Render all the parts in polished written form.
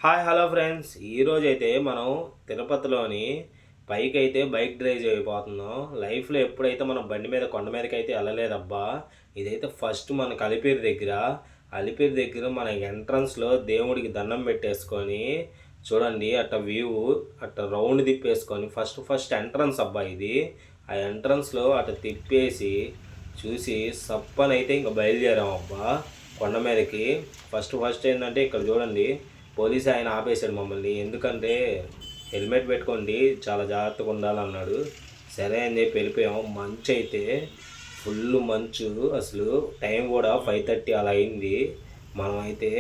Hi hello friends, ఈరోజు అయితే మనం తిరుపతిలోని పైకి అయితే బైక్ డ్రైవ్ చేయబోతున్నాం. లైఫ్లో ఎప్పుడైతే మనం బండి మీద కొండ మీదకి అయితే వెళ్ళలేదబ్బా. ఇదైతే ఫస్ట్ మన అలిపిరి దగ్గర మన ఎంట్రన్స్లో దేవుడికి దండం పెట్టేసుకొని చూడండి, అట్ట వ్యూ అట్ట రౌండ్ తిప్పేసుకొని ఫస్ట్ ఎంట్రన్స్ అబ్బా ఇది. ఆ ఎంట్రన్స్లో అట్ట తిప్పేసి చూసి సప్పనైతే ఇంకా బయలుదేరాం అబ్బా కొండ మీదకి. ఫస్ట్ ఏంటంటే ఇక్కడ చూడండి, పోలీస్ ఆయన ఆపేశాడు మమ్మల్ని. ఎందుకంటే హెల్మెట్ పెట్టుకోండి, చాలా జాగ్రత్తగా ఉండాలన్నాడు. సరే అని చెప్పి వెళ్ళిపోయాం. మంచు అయితే ఫుల్ మంచు, అసలు టైం కూడా 5:30 అలా అయింది. మనమైతే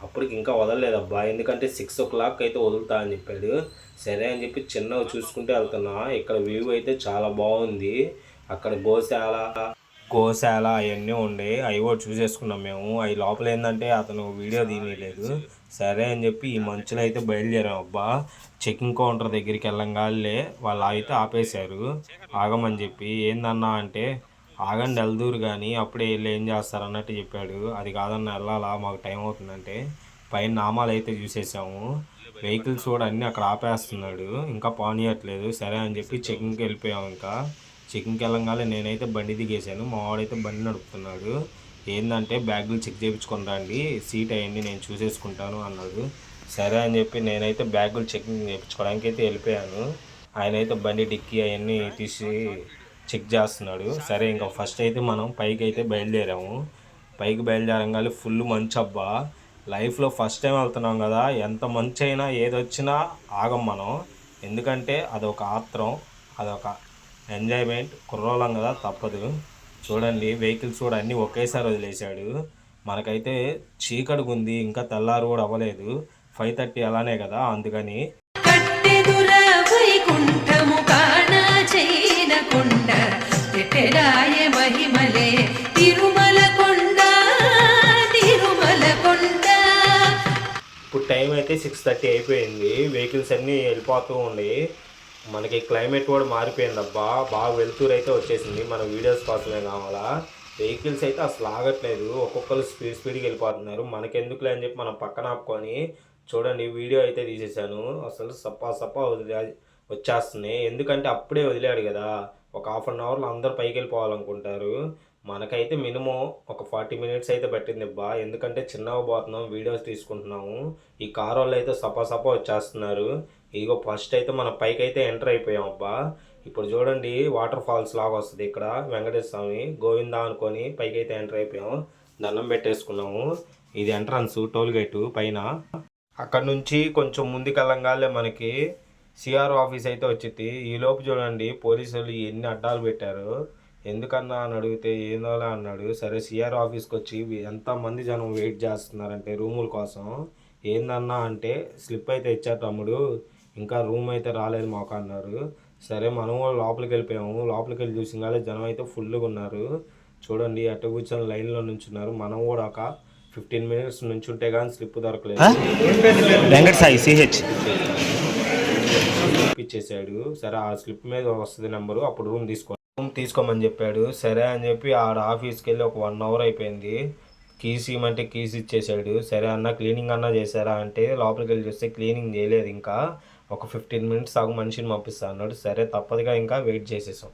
అప్పటికి ఇంకా వదలలేదబ్బా, ఎందుకంటే 6 o'clock అయితే వదులుతా అని చెప్పాడు. సరే అని చెప్పి చిన్నగా చూసుకుంటే వెళ్తున్నా. ఇక్కడ వ్యూ అయితే చాలా బాగుంది. అక్కడ గోశాల అవన్నీ ఉండే, అవి కూడా చూసేసుకున్నాం మేము. అవి లోపల ఏంటంటే అతను వీడియో తీయలేదు. సరే అని చెప్పి ఈ మంచులో అయితే బయలుదేరాం అబ్బా. చెకింగ్ కౌంటర్ దగ్గరికి వెళ్ళంగానే వాళ్ళు అయితే ఆపేశారు, ఆగమని చెప్పి. ఏందన్నా అంటే, ఆగండి వెళ్దూరు కానీ అప్పుడే వెళ్ళి ఏం చేస్తారు అన్నట్టు చెప్పాడు. అది కాదన్నా, వెళ్ళాలా, మాకు టైం అవుతుందంటే. పైన నామాలు అయితే చూసేసాము. వెహికల్స్ కూడా అన్నీ అక్కడ ఆపేస్తున్నాడు, ఇంకా పానీయట్లేదు. సరే అని చెప్పి చెకింగ్కి వెళ్ళిపోయాము. ఇంకా చెకింగ్కి వెళ్ళంగానే నేనైతే బండి దిగేశాను. మా వాడైతే బండి నడుపుతున్నాడు. ఏంటంటే బ్యాగులు చెక్ చేయించుకొని రండి, సీట్ అయ్యండి, నేను చూసేసుకుంటాను అన్నాడు. సరే అని చెప్పి నేనైతే బ్యాగులు చెకింగ్ చేయించుకోవడానికి అయితే వెళ్ళిపోయాను. ఆయన అయితే బండి డిక్కీ అవన్నీ తీసి చెక్ చేస్తున్నాడు. సరే ఇంకా ఫస్ట్ అయితే మనం పైకి అయితే బయలుదేరాము. పైకి బయలుదేరంగానే ఫుల్ మంచు అబ్బా. లైఫ్లో ఫస్ట్ టైం వెళ్తున్నాం కదా, ఎంత మంచు అయినా ఏదొచ్చినా ఆగం మనం. ఎందుకంటే అదొక ఆత్రం, అదొక ఎంజాయ్మెంట్. కుర్రోళ్ళం కదా, తప్పదు. చూడండి, వెహికల్స్ కూడా అన్నీ ఒకేసారి వదిలేశాడు. మనకైతే చీకటిగా ఉంది, ఇంకా తెల్లారు కూడా అవ్వలేదు. 5:30 అలానే కదా, అందుకని ఇప్పుడు టైం అయితే 6:30 అయిపోయింది. వెహికల్స్ అన్నీ వెళ్ళిపోతూ ఉన్నాయి. మనకి క్లైమేట్ కూడా మారిపోయింది అబ్బా. బాగా వెళ్తూరు అయితే వచ్చేసింది. మన వీడియోస్ కోసమే కావాలా. వెహికల్స్ అయితే అసలు ఆగట్లేదు, ఒక్కొక్కరు స్పీడ్కి వెళ్ళిపోతున్నారు. మనకెందుకులే అని చెప్పి మనం పక్కన ఆపుకొని చూడండి వీడియో అయితే తీసేసాను. అసలు సప్పా వచ్చేస్తున్నాయి. ఎందుకంటే అప్పుడే వదిలాడు కదా, ఒక 1/2 అవర్లో అందరూ పైకి వెళ్ళిపోవాలనుకుంటారు. మనకైతే మినిమం ఒక 40 minutes అయితే పట్టింది అబ్బా. ఎందుకంటే చిన్నగా పోతున్నాం, వీడియోస్ తీసుకుంటున్నాము. ఈ కార్ వాళ్ళు అయితే సప్పా వచ్చేస్తున్నారు. ఇదిగో ఫస్ట్ అయితే మన పైకి అయితే ఎంటర్ అయిపోయాం అబ్బా. ఇప్పుడు చూడండి, వాటర్ ఫాల్స్ లాగా వస్తుంది ఇక్కడ. వెంకటేశ్వర స్వామి గోవిందా అనుకొని పైకి అయితే ఎంటర్ అయిపోయాం. దండం పెట్టేసుకున్నాము. ఇది ఎంట్రన్స్, టోల్ గేటు పైన. అక్కడ నుంచి కొంచెం ముందుకు వెళ్ళంగానే మనకి సిఆర్ఓ ఆఫీస్ అయితే వచ్చింది. ఈలోపు చూడండి, పోలీసులు ఎన్ని అడ్డాలు పెట్టారు. ఎందుకన్నా అని అడిగితే ఏందోలా అన్నాడు. సరే సిఆర్ఓ ఆఫీస్కి వచ్చి ఎంతమంది జనం వెయిట్ చేస్తున్నారంటే రూముల కోసం. ఏందన్నా అంటే, స్లిప్ అయితే ఇచ్చారు తమ్ముడు, ఇంకా రూమ్ అయితే రాలేదు మాకు అన్నారు. సరే మనం కూడా లోపలికి వెళ్ళిపోయాము. లోపలికి వెళ్ళి చూసిన జనం అయితే ఫుల్గా ఉన్నారు. చూడండి, అట్ట కూర్చొని లైన్లో నుంచున్నారు. మనం కూడా ఒక 15 minutes నుంచుంటే కానీ స్లిప్ దొరకలేదు. ఇచ్చేసాడు. సరే ఆ స్లిప్ మీద వస్తుంది నెంబరు, అప్పుడు రూమ్ తీసుకోమని చెప్పాడు. సరే అని చెప్పి ఆడ ఆఫీస్కి వెళ్ళి ఒక 1 hour అయిపోయింది. కీస్ ఇవ్వమంటే కీస్ ఇచ్చేసాడు. సరే అన్న క్లీనింగ్ అన్నా చేశారా అంటే, లోపలికి వెళ్ళి చూస్తే క్లీనింగ్ చేయలేదు, ఇంకా ఒక 15 minutes ఆగు మనిషిని పంపిస్తా అన్నాడు. సరే తప్పదుగా ఇంకా వెయిట్ చేసేసాం.